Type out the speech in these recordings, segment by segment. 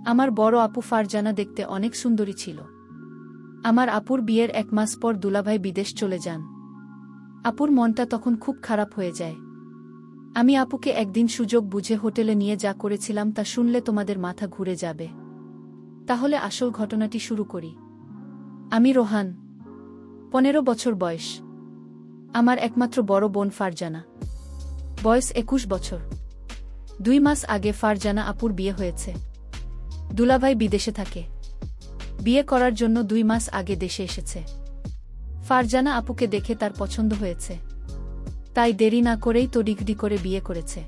আমার বড় আপু ফারজানা দেখতে অনেক সুন্দরী ছিল। আমার আপুর বিয়ের 1 মাস পর দুলাভাই বিদেশ চলে যান। আপুর মনটা তখন খুব খারাপ হয়ে যায়। আমি আপুকে একদিন সুযোগ বুঝে হোটেলে নিয়ে যা করেছিলাম তা শুনলে তোমাদের মাথা ঘুরে যাবে। তাহলে আসল ঘটনাটি শুরু করি। আমি রোহান, 15 বছর বয়স। আমার একমাত্র বড় বোন ফারজানা, বয়স 21 বছর। 2 মাস আগে ফারজানা আপুর বিয়ে হয়েছে। দুলাভাই বিদেশে থাকে। বিয়ে করার জন্য 2 মাস আগে দেশে এসেছে। ফারজানা আপুকে দেখে তার পছন্দ হয়েছে, তাই দেরি না করেই তড়িঘড়ি করে বিয়ে করেছে।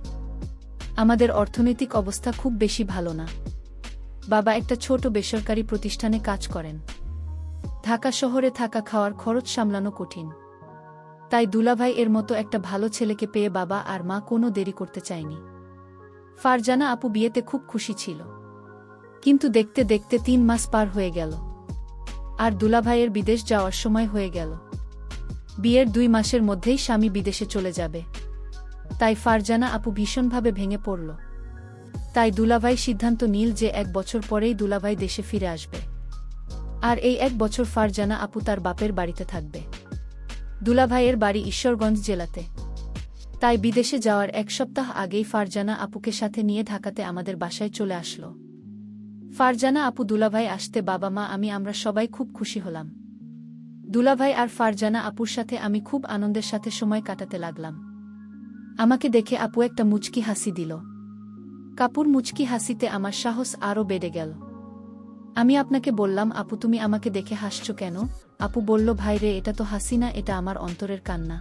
আমাদের অর্থনৈতিক অবস্থা খুব বেশি ভালো না। বাবা একটা ছোট বেসরকারি প্রতিষ্ঠানে কাজ করেন। ঢাকা শহরে থাকা খাওয়ার খরচ সামলানো কঠিন। তাই দুলাভাই এর মতো একটা ভালো ছেলেকে পেয়ে বাবা আর মা কোনো দেরি করতে চায়নি। ফারজানা আপু বিয়েতে খুব খুশি ছিল। কিন্তু দেখতে দেখতে 3 মাস পার হয়ে গেল, আর দুলাভাইয়ের বিদেশ যাওয়ার সময় হয়ে গেল। বিয়ের 2 মাসের মধ্যেই স্বামী বিদেশে চলে যাবে। তাই ফারজানা আপু ভীষণভাবে ভেঙে পড়ল। তাই দুলাভাই সিদ্ধান্ত নিল যে 1 বছর পরেই দুলাভাই দেশে ফিরে আসবে, আর এই 1 বছর ফারজানা আপু তার বাপের বাড়িতে থাকবে। দুলাভাইয়ের বাড়ি ঈশ্বরগঞ্জ জেলাতে। তাই বিদেশে যাওয়ার 1 সপ্তাহ আগেই ফারজানা আপুকে সাথে নিয়ে ঢাকাতে আমাদের বাসায় চলে আসলো। ফারজানা আপু দুলাভাই আসতে বাবা মা আমরা সবাই খুব খুশি হলাম। দুলাভাই আর ফারজানা আপুর সাথে আমি খুব আনন্দের সাথে সময় কাটাতে লাগলাম। আমাকে দেখে আপু একটা মুচকি হাসি দিল। কাপুর মুচকি হাসিতে আমার সাহস আরও বেড়ে গেল। আমি আপনাকে বললাম, আপু তুমি আমাকে দেখে হাসছো কেন? আপু বলল, ভাই রে, এটা তো হাসি না, এটা আমার অন্তরের কান্না।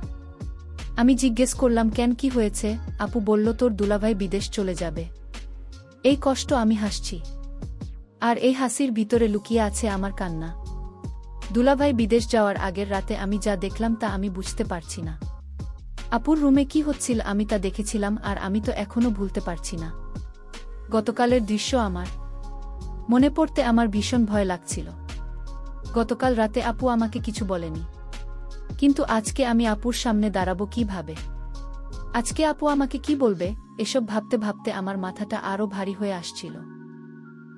আমি জিজ্ঞেস করলাম, কেন, কি হয়েছে? আপু বলল, তোর দুলাভাই বিদেশ চলে যাবে, এই কষ্ট আমি হাসছি। আর এই হাসির ভিতরে লুকিয়ে আছে আমার কান্না। দুলাভাই বিদেশ যাওয়ার আগের রাতে আমি যা দেখলাম তা আমি বুঝতে পারছি না। আপুর রুমে কি হচ্ছিল আমি তা দেখেছিলাম, আর আমি তো এখনো ভুলতে পারছি না। গতকালের দৃশ্য আমার মনে পড়তে আমার ভীষণ ভয় লাগছিল। গতকাল রাতে আপু আমাকে কিছু বলেনি, কিন্তু আজকে আমি আপুর সামনে দাঁড়াবো কিভাবে? আজকে আপু আমাকে কি বলবে? এসব ভাবতে ভাবতে আমার মাথাটা আরও ভারী হয়ে আসছিল।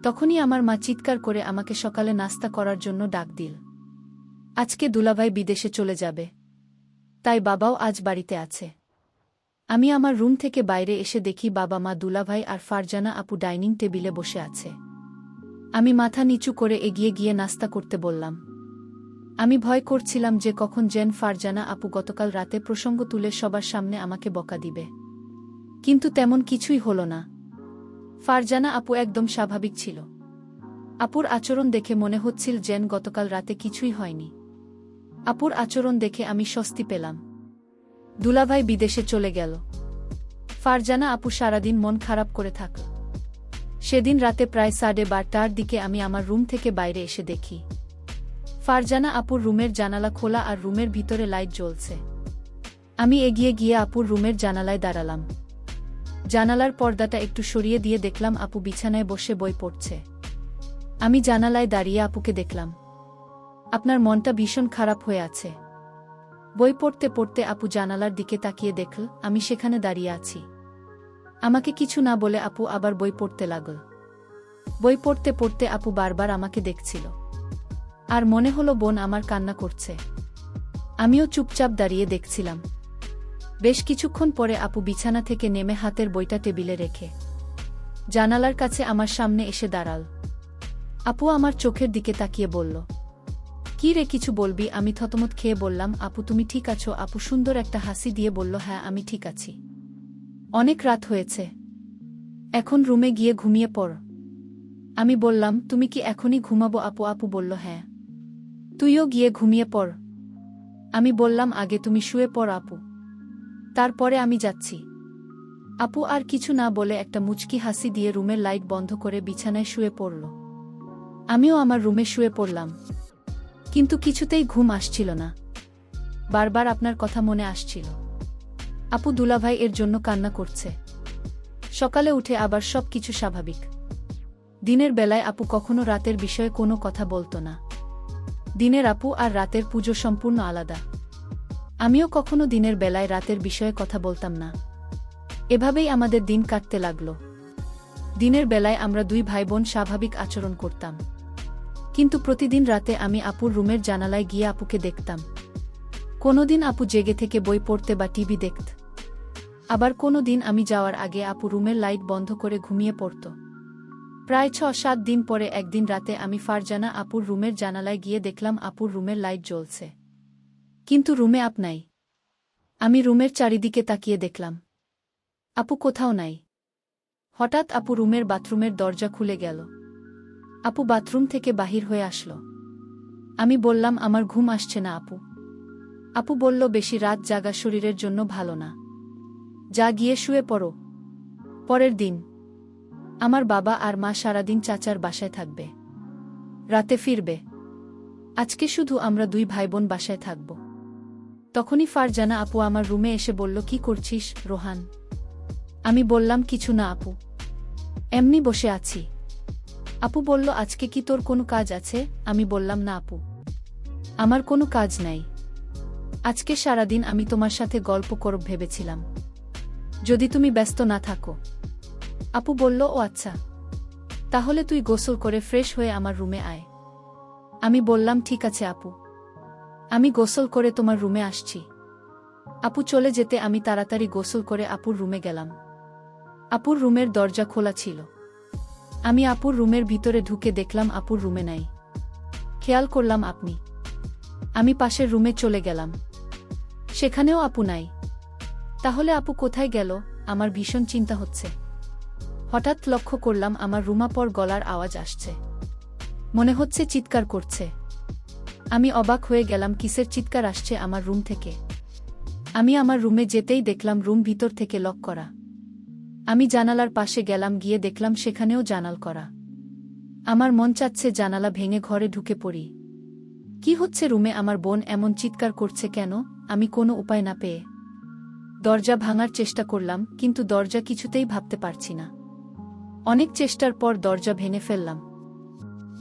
তখনই আমার মা চিৎকার করে আমাকে সকালে নাস্তা করার জন্য ডাক দিল। আজকে দুলাভাই বিদেশে চলে যাবে, তাই বাবাও আজ বাড়িতে আছে। আমি আমার রুম থেকে বাইরে এসে দেখি বাবা মা, দুলাভাই আর ফারজানা আপু ডাইনিং টেবিলে বসে আছে। আমি মাথা নিচু করে এগিয়ে গিয়ে নাস্তা করতে বললাম। আমি ভয় করছিলাম যে কখন যেন ফারজানা আপু গতকাল রাতে প্রসঙ্গ তুলে সবার সামনে আমাকে বকা দিবে। কিন্তু তেমন কিছুই হলো না। ফারজানা আপু একদম স্বাভাবিক ছিল। আপুর আচরণ দেখে মনে হচ্ছিল যেন গতকাল রাতে কিছুই হয়নি। আপুর আচরণ দেখে আমি স্বস্তি পেলাম। দুলাভাই বিদেশে চলে গেল। ফারজানা আপু সারাদিন মন খারাপ করে থাকল। সেদিন রাতে প্রায় 12:30টার দিকে আমি আমার রুম থেকে বাইরে এসে দেখি ফারজানা আপুর রুমের জানালা খোলা আর রুমের ভিতরে লাইট জ্বলছে। আমি এগিয়ে গিয়ে আপুর রুমের জানালায় দাঁড়ালাম। জানালার পর্দাটা একটু সরিয়ে দিয়ে দেখলাম আপু বিছানায় বসে বই পড়ছে। আমি জানালায় দাঁড়িয়ে আপুকে দেখলাম। আপনার মনটা ভীষণ খারাপ হয়ে আছে। বই পড়তে পড়তে আপু জানালার দিকে তাকিয়ে দেখল আমি সেখানে দাঁড়িয়ে আছি। আমাকে কিছু না বলে আপু আবার বই পড়তে লাগল। বই পড়তে পড়তে আপু বারবার আমাকে দেখছিল, আর মনে হলো বোন আমার কান্না করছে। আমিও চুপচাপ দাঁড়িয়ে দেখছিলাম। বেশ কিছুক্ষণ পরে আপু বিছানা থেকে নেমে হাতের বইটা টেবিলে রেখে জানালার কাছে আমার সামনে এসে দাঁড়াল। আপু আমার চোখের দিকে তাকিয়ে বলল, কি রে, কিছু বলবি? আমি থতমত খেয়ে বললাম, আপু তুমি ঠিক আছো? আপু সুন্দর একটা হাসি দিয়ে বলল, হ্যাঁ আমি ঠিক আছি। অনেক রাত হয়েছে, এখন রুমে গিয়ে ঘুমিয়ে পড়। আমি বললাম, তুমি কি এখনই ঘুমাবো আপু? আপু বলল, হ্যাঁ, তুইও গিয়ে ঘুমিয়ে পড়। আমি বললাম, আগে তুমি শুয়ে পড় আপু, তারপরে আমি যাচ্ছি। আপু আর কিছু না বলে একটা মুচকি হাসি দিয়ে রুমের লাইট বন্ধ করে বিছানায় শুয়ে পড়ল। আমিও আমার রুমে শুয়ে পড়লাম, কিন্তু কিছুতেই ঘুম আসছিল না। বারবার আপনার কথা মনে আসছিল। আপু দুলাভাই এর জন্য কান্না করছে। সকালে উঠে আবার সব কিছু স্বাভাবিক। দিনের বেলায় আপু কখনো রাতের বিষয়ে কোনো কথা বলতো না। দিনের আপু আর রাতের পুজো সম্পূর্ণ আলাদা। আমিও কখনো দিনের বেলায় রাতের বিষয়ে কথা বলতাম না। এভাবেই আমাদের দিন কাটতে লাগল। দিনের বেলায় আমরা দুই ভাইবোন স্বাভাবিক আচরণ করতাম, কিন্তু প্রতিদিন রাতে আমি আপুর রুমের জানালায় গিয়ে আপুকে দেখতাম। কোনোদিন আপু জেগে থেকে বই পড়তে বা টিভি দেখত, আবার কোনোদিন আমি যাওয়ার আগে আপু রুমের লাইট বন্ধ করে ঘুমিয়ে পড়ত। প্রায় ৬-৭ দিন পরে একদিন রাতে আমি ফারজানা আপুর রুমের জানালায় গিয়ে দেখলাম আপুর রুমের লাইট জ্বলছে, কিন্তু রুমে আপ নাই। আমি রুমের চারিদিকে তাকিয়ে দেখলাম আপু কোথাও নাই। হঠাৎ আপু রুমের বাথরুমের দরজা খুলে গেল। আপু বাথরুম থেকে বাহির হয়ে আসলো। আমি বললাম, আমার ঘুম আসছে না আপু। আপু বলল, বেশি রাত জাগা শরীরের জন্য ভালো না, যা গিয়ে শুয়ে পড়ো। পরের দিন আমার বাবা আর মা সারাদিন চাচার বাসায় থাকবে, রাতে ফিরবে। আজকে শুধু আমরা দুই ভাইবোন বাসায় থাকব। তখনই ফারজানা আপু আমার রুমে এসে বলল, কি করছিস রোহান? আমি বললাম, কিছু না আপু, এমনি বসে আছি। আপু বলল, আজকে কি তোর কোনো কাজ আছে? আমি বললাম, না আপু, আমার কোনো কাজ নাই। আজকে সারাদিন আমি তোমার সাথে গল্প করব ভেবেছিলাম, যদি তুমি ব্যস্ত না থাকো। আপু বলল, ও আচ্ছা, তাহলে তুই গোসল করে ফ্রেশ হয়ে আমার রুমে আয়। আমি বললাম, ঠিক আছে আপু, আমি গোসল করে তোমার রুমে আসছি। আপু চলে যেতে আমি তাড়াতাড়ি গোসল করে আপুর রুমে গেলাম। আপুর রুমের দরজা খোলা ছিল। আমি আপুর রুমের ভিতরে ঢুকে দেখলাম আপুর রুমে নাই। খেয়াল করলাম আপনি। আমি পাশের রুমে চলে গেলাম, সেখানেও আপু নাই। তাহলে আপু কোথায় গেল? আমার ভীষণ চিন্তা হচ্ছে। হঠাৎ লক্ষ্য করলাম আমার রুমাপর গলার আওয়াজ আসছে, মনে হচ্ছে চিৎকার করছে। আমি অবাক হয়ে গেলাম, কিসের চিৎকার আসছে আমার রুম থেকে। আমি আমার রুমে যেতেই দেখলাম রুম ভিতর থেকে লক করা। আমি জানালার পাশে গেলাম, গিয়ে দেখলাম সেখানেও জানাল করা। আমার মন চাচ্ছে জানালা ভেঙে ঘরে ঢুকে পড়ি। কি হচ্ছে রুমে? আমার বোন এমন চিৎকার করছে কেন? আমি কোনো উপায় না পেয়ে দরজা ভাঙার চেষ্টা করলাম, কিন্তু দরজা কিছুতেই ভাবতে পারছি না। অনেক চেষ্টার পর দরজা ভেঙে ফেললাম।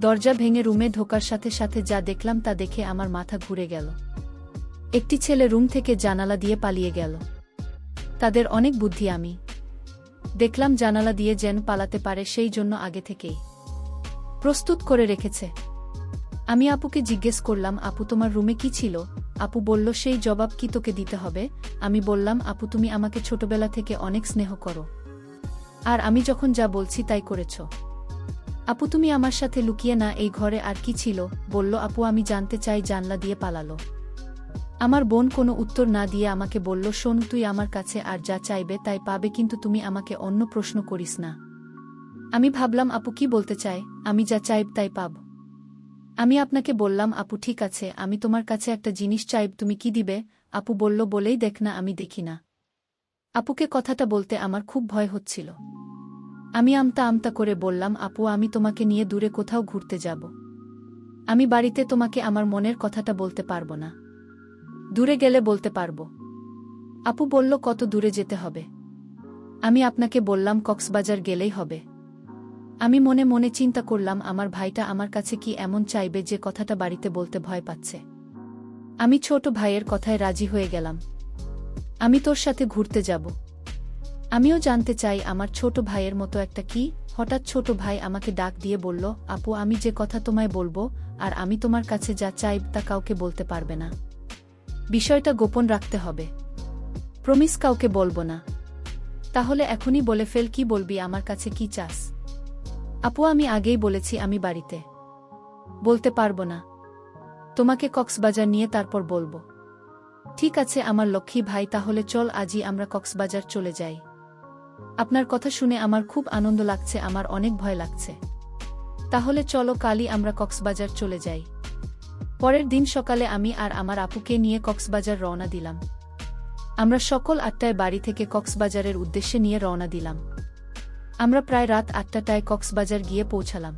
দরজা ভেঙে রুমে ঢোকার সাথে সাথে যা দেখলাম তা দেখে আমার মাথা ঘুরে গেল। একটি ছেলে রুম থেকে জানালা দিয়ে পালিয়ে গেল। তাদের অনেক বুদ্ধি। আমি দেখলাম জানালা দিয়ে যেন পালাতে পারে, সেই জন্য আগে থেকেই প্রস্তুত করে রেখেছে। আমি আপুকে জিজ্ঞেস করলাম, আপু তোমার রুমে কি ছিল? আপু বলল, সেই জবাব কি তোকে দিতে হবে? আমি বললাম, আপু তুমি আমাকে ছোটবেলা থেকে অনেক স্নেহ করো, আর আমি যখন যা বলছি তাই করেছ। আপু তুমি আমার সাথে লুকিয়ে না, এই ঘরে আর কি ছিল? বলল, আপু আমি জানতে চাই জানলা দিয়ে পালালো। আমার বোন কোনো উত্তর না দিয়ে আমাকে বলল, শোন, তুই আমার কাছে আর যা চাইবে তাই পাবে, কিন্তু তুমি আমাকে অন্য প্রশ্ন করিস না। আমি ভাবলাম আপু কি বলতে চায়, আমি যা চাইব তাই পাব। আমি আপনাকে বললাম, আপু ঠিক আছে, আমি তোমার কাছে একটা জিনিস চাইব, তুমি কি দিবে? আপু বলল, বলেই দেখ না, আমি দেখি না। আপুকে কথাটা বলতে আমার খুব ভয় হচ্ছিল। আমি আমতা আমতা করে বললাম, আপু আমি তোমাকে নিয়ে দূরে কোথাও ঘুরতে যাব। আমি বাড়িতে তোমাকে আমার মনের কথাটা বলতে পারবো না, দূরে গেলে বলতে পারবো। আপু বলল, কত দূরে যেতে হবে? আমি আপনাকে বললাম, কক্সবাজার গেলেই হবে। আমি মনে মনে চিন্তা করলাম, আমার ভাইটা আমার কাছে কি এমন চাইবে যে কথাটা বাড়িতে বলতে ভয় পাচ্ছে। আমি ছোট ভাইয়ের কথায় রাজি হয়ে গেলাম। আমি তোর সাথে ঘুরতে যাব। আমিও জানতে চাই আমার ছোট ভাইয়ের মতো একটা কি। হঠাৎ ছোট ভাই আমাকে ডাক দিয়ে বলল, আপু আমি যে কথা তোমায় বলবো আর আমি তোমার কাছে যা চাইব তা কাউকে বলতে পারবে না, বিষয়টা গোপন রাখতে হবে। প্রমিস কাউকে বলবো না। তাহলে এখনই বলে ফেল, কি বলবি? আমার কাছে কি চাস? আপু আমি আগেই বলেছি আমি বাড়িতে বলতে পারবো না, তোমাকে কক্সবাজার নিয়ে তারপর বলবো। ঠিক আছে আমার লক্ষ্মী ভাই, তাহলে চল আজই আমরা কক্সবাজার চলে যাই। আপনার কথা শুনে আমার খুব আনন্দ লাগছে, আমার অনেক ভয় লাগছে। তাহলে চলো কালই আমরা কক্সবাজার চলে যাই। পরের দিন সকালে আমি আর আমার আপুকে নিয়ে কক্সবাজার রওনা দিলাম। আমরা সকল 8টায় বাড়ি থেকে কক্সবাজারের উদ্দেশ্যে নিয়ে রওনা দিলাম। আমরা প্রায় রাত 8টায় কক্সবাজার গিয়ে পৌঁছালাম।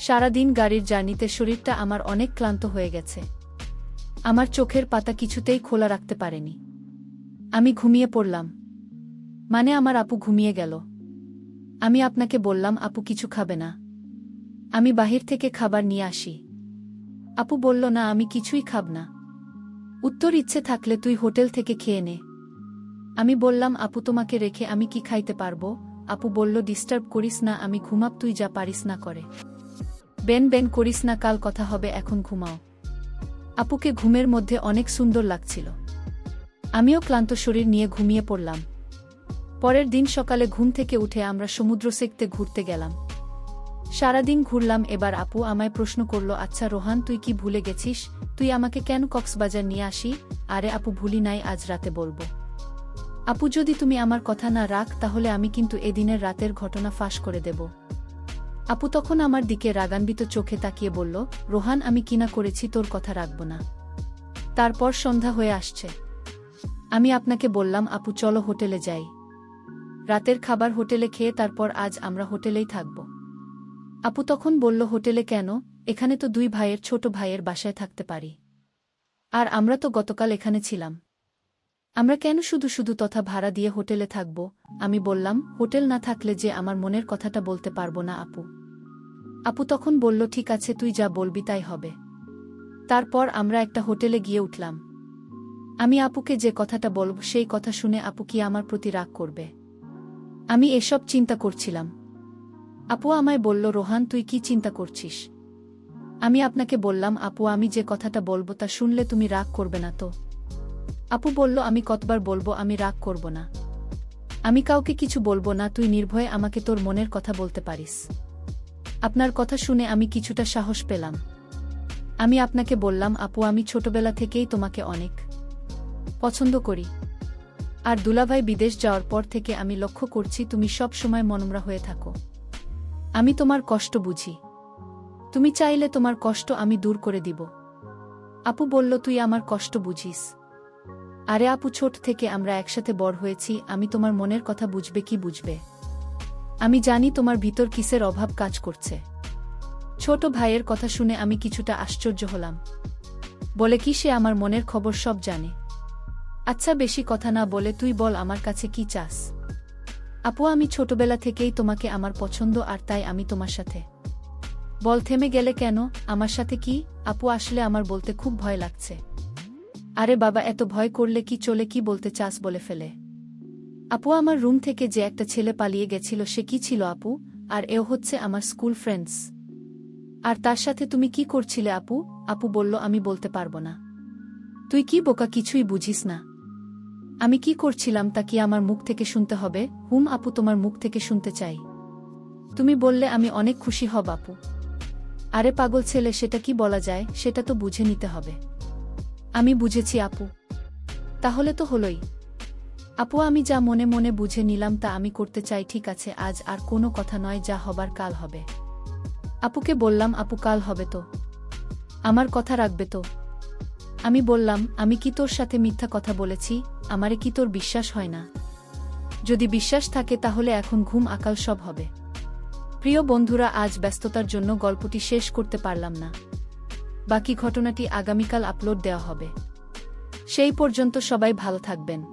সারাদিন গাড়ির জার্নিতে শরীরটা আমার অনেক ক্লান্ত হয়ে গেছে। আমার চোখের পাতা কিছুতেই খোলা রাখতে পারেনি। আমি ঘুমিয়ে পড়লাম। মানে আমার আপু ঘুমিয়ে গেল। আমি আপনাকে বললাম, আপু কিছু খাবে না? আমি বাহির থেকে খাবার নিয়ে আসি। আপু বলল, না আমি কিছুই খাব না। উত্তর, ইচ্ছে থাকলে তুই হোটেল থেকে খেয়ে নে। আমি বললাম, আপু তোমাকে রেখে আমি কি খাইতে পারবো? আপু বলল ডিস্টার্ব করিস না, আমি ঘুমাব, তুই যা পারিস না করে। বেন বেন করিস না, কাল কথা হবে, এখন ঘুমাও। আপুকে ঘুমের মধ্যে অনেক সুন্দর লাগছিল। আমিও ক্লান্ত শরীর নিয়ে ঘুমিয়ে পড়লাম। পরের দিন সকালে ঘুম থেকে উঠে আমরা সমুদ্র সেকতে ঘুরতে গেলাম। সারাদিন ঘুরলাম। এবার আপু আমায় প্রশ্ন করল, আচ্ছা রোহান, তুই কি ভুলে গেছিস? তুই আমাকে কেন কক্সবাজার নিয়ে আসি? আরে আপু, ভুলি নাই, আজ রাতে বলবো। আপু, যদি তুমি আমার কথা না রাখ তাহলে আমি কিন্তু এদিনের রাতের ঘটনা ফাঁস করে দেব। আপু তখন আমার দিকে রাগান্বিত চোখে তাকিয়ে বলল, রোহান, আমি কিনা করেছি তোর কথা রাখব না? তারপর সন্ধ্যা হয়ে আসছে। আমি আপনাকে বললাম, আপু চলো হোটেলে যাই। রাতের খাবার হোটেলে খেয়ে তারপর আজ আমরা হোটেলেই থাকব। আপু তখন বলল, হোটেলে কেন? এখানে তো দুই ভাইয়ের ছোট ভাইয়ের বাসায় থাকতে পারি। আর আমরা তো গতকাল এখানে ছিলাম। আমরা কেন শুধু শুধু তথা ভাড়া দিয়ে হোটেলে থাকব? আমি বললাম, হোটেল না থাকলে যে আমার মনের কথাটা বলতে পারবো না আপু। আপু তখন বলল, ঠিক আছে, তুই যা বলবি তাই হবে। তারপর আমরা একটা হোটেলে গিয়ে উঠলাম। আমি আপুকে যে কথাটা বলব সেই কথা শুনে আপু কি আমার প্রতি রাগ করবে? আমি এসব চিন্তা করছিলাম। আপু আমায় বলল, রোহান, তুই কি চিন্তা করছিস? আমি আপনাকে বললাম, আপু আমি যে কথাটা বলবো তা শুনলে তুমি রাগ করবে না তো? আপু বলল, আমি কতবার বলবো আমি রাগ করব না। আমি কাউকে কিছু বলবো না, তুই নির্ভয়ে আমাকে তোর মনের কথা বলতে পারিস। আপনার কথা শুনে আমি কিছুটা সাহস পেলাম। আমি আপনাকে বললাম, আপু আমি ছোটবেলা থেকেই তোমাকে অনেক পছন্দ করি। আর দুলাভাই বিদেশ যাওয়ার পর থেকে আমি লক্ষ্য করছি তুমি সব সময় মনমরা হয়ে থাকো। আমি তোমার কষ্ট বুঝি। তুমি চাইলে তোমার কষ্ট আমি দূর করে দিব। আপু বলল, তুই আমার কষ্ট বুঝিস? আরে আপু, ছোট থেকে আমরা একসাথে বড় হয়েছি, আমি তোমার মনের কথা বুঝবে কি বুঝবে? আমি জানি তোমার ভিতর কিসের অভাব কাজ করছে। ছোট ভাইয়ের কথা শুনে আমি কিছুটা আশ্চর্য হলাম। বলে কি সে আমার মনের খবর সব জানে? আচ্ছা বেশি কথা না বলে তুই বল আমার কাছে কি চাস? আপু আমি ছোটবেলা থেকেই তোমাকে আমার পছন্দ, আর তাই আমি তোমার সাথে। বল, থেমে গেলে কেন? আমার সাথে কি? আপু আসলে আমার বলতে খুব ভয় লাগছে। আরে বাবা, এত ভয় করলে কি চলে, কি বলতে চাস বলে ফেলে। আপু আমার রুম থেকে যে একটা ছেলে পালিয়ে গেছিল সে কি ছিল আপু? আর এও হচ্ছে আমার স্কুল ফ্রেন্ডস। আর তার সাথে তুমি কি করছিলে আপু? আপু বলল, আমি বলতে পারবো না। তুই কি বোকা, কিছুই বুঝিস না? আমি কি করছিলাম তা কি আমার মুখ থেকে শুনতে হবে? হুম আপু, তোমার মুখ থেকে শুনতে চাই। তুমি বললে আমি অনেক খুশি হব আপু। আরে পাগল ছেলে, সেটা কি বলা যায়? সেটা তো বুঝে নিতে হবে। আমি বুঝেছি আপু। তাহলে তো হলোই। আপু আমি যা মনে মনে বুঝে নিলাম তা আমি করতে চাই। ঠিক আছে, আজ আর কোনো কথা নয়, যা হবার কাল হবে। আপুকে বললাম, আপু কাল হবে তো? আমার কথা রাখবে তো? আমি বললাম, আমি কি তোর সাথে মিথ্যা কথা বলেছি? আমারে কি তোর বিশ্বাস হয় না? যদি বিশ্বাস থাকে তাহলে এখন ঘুম, আকাল সব হবে। প্রিয় বন্ধুরা, আজ ব্যস্ততার জন্য গল্পটি শেষ করতে পারলাম না। বাকি ঘটনাটি আগামীকাল আপলোড দেওয়া হবে। সেই পর্যন্ত সবাই ভালো থাকবেন।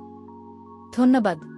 ধন্যবাদ।